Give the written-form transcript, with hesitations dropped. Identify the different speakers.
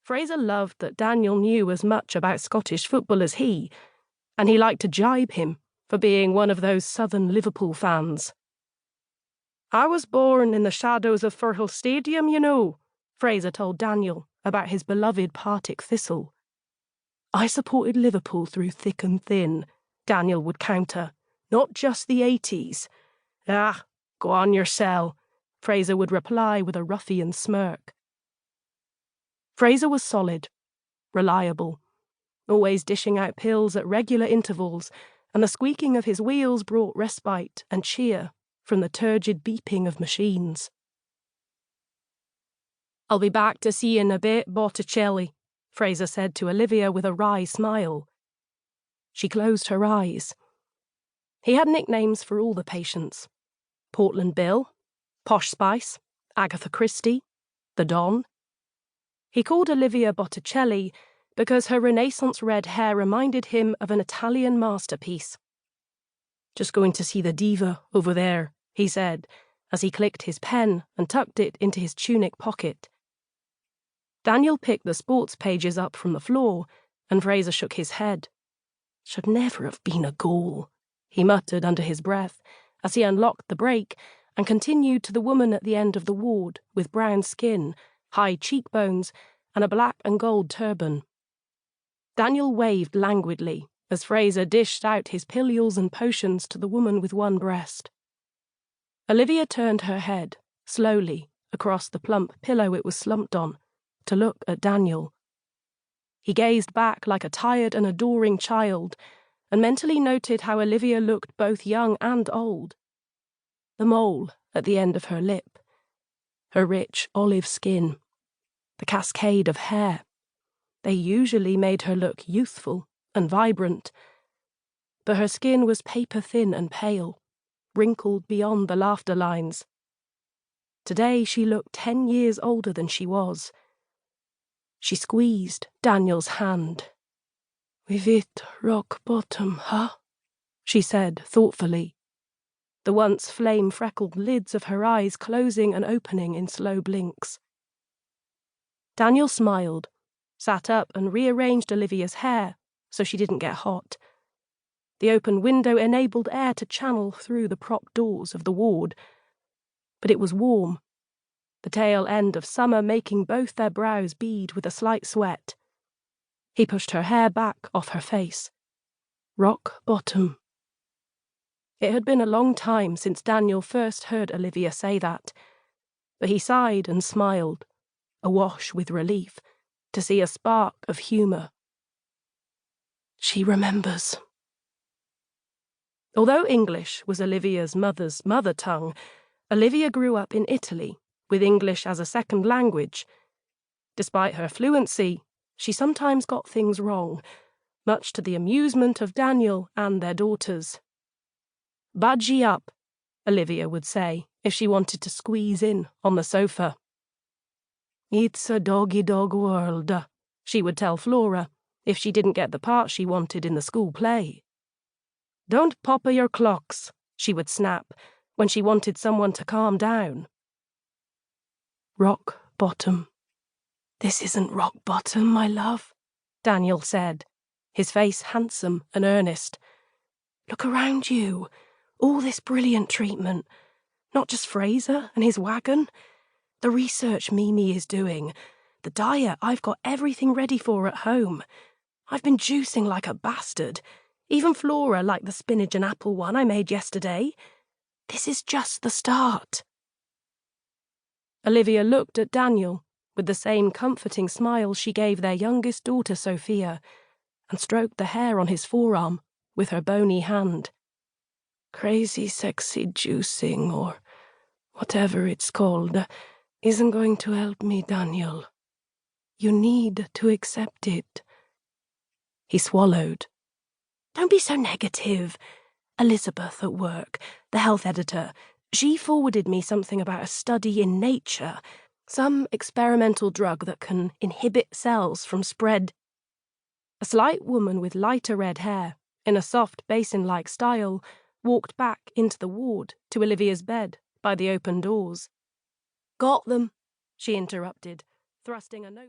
Speaker 1: Fraser loved that Daniel knew as much about Scottish football as he, and he liked to jibe him for being one of those southern Liverpool fans. "I was born in the shadows of Firhill Stadium, you know," Fraser told Daniel about his beloved Partick Thistle. "I supported Liverpool through thick and thin," Daniel would counter, "not just the 80s. "Ah, go on yoursel," Fraser would reply with a ruffian smirk. Fraser was solid, reliable, always dishing out pills at regular intervals, and the squeaking of his wheels brought respite and cheer from the turgid beeping of machines. "I'll be back to see you in a bit, Botticelli," Fraser said to Olivia with a wry smile. She closed her eyes. He had nicknames for all the patients: Portland Bill, Posh Spice, Agatha Christie, the Don. He called Olivia Botticelli because her Renaissance red hair reminded him of an Italian masterpiece. "Just going to see the diva over there," he said, as he clicked his pen and tucked it into his tunic pocket. Daniel picked the sports pages up from the floor, and Fraser shook his head. "Should never have been a goal," he muttered under his breath as he unlocked the brake and continued to the woman at the end of the ward with brown skin, high cheekbones, and a black and gold turban. Daniel waved languidly as Fraser dished out his pillules and potions to the woman with one breast. Olivia turned her head, slowly, across the plump pillow it was slumped on, to look at Daniel. He gazed back like a tired and adoring child, and mentally noted how Olivia looked both young and old. The mole at the end of her lip, her rich olive skin, the cascade of hair. They usually made her look youthful and vibrant, but her skin was paper-thin and pale, wrinkled beyond the laughter lines. Today she looked 10 years older than she was. She squeezed Daniel's hand. "We've hit rock bottom, huh?" she said thoughtfully, the once flame-freckled lids of her eyes closing and opening in slow blinks. Daniel smiled, sat up and rearranged Olivia's hair so she didn't get hot. The open window enabled air to channel through the propped doors of the ward, but it was warm, the tail end of summer making both their brows bead with a slight sweat. He pushed her hair back off her face. Rock bottom. It had been a long time since Daniel first heard Olivia say that, but he sighed and smiled, awash with relief, to see a spark of humour. She remembers. Although English was Olivia's mother's mother tongue, Olivia grew up in Italy, with English as a second language. Despite her fluency, she sometimes got things wrong, much to the amusement of Daniel and their daughters. "Budgie up," Olivia would say, if she wanted to squeeze in on the sofa. "It's a doggy-dog world," she would tell Flora, if she didn't get the part she wanted in the school play. "Don't popper your clocks," she would snap, when she wanted someone to calm down. Rock bottom. "This isn't rock bottom, my love," Daniel said, his face handsome and earnest. "Look around you. All this brilliant treatment. Not just Fraser and his wagon. The research Mimi is doing. The diet I've got everything ready for at home. I've been juicing like a bastard. Even Flora liked the spinach and apple one I made yesterday. This is just the start." Olivia looked at Daniel with the same comforting smile she gave their youngest daughter Sophia, and stroked the hair on his forearm with her bony hand. "Crazy sexy juicing, or whatever it's called, isn't going to help me, Daniel. You need to accept it." He swallowed. "Don't be so negative. Elizabeth at work, the health editor, she forwarded me something about a study in Nature, some experimental drug that can inhibit cells from spread." A slight woman with lighter red hair, in a soft basin-like style, walked back into the ward to Olivia's bed by the open doors. "Got them," she interrupted, thrusting a note.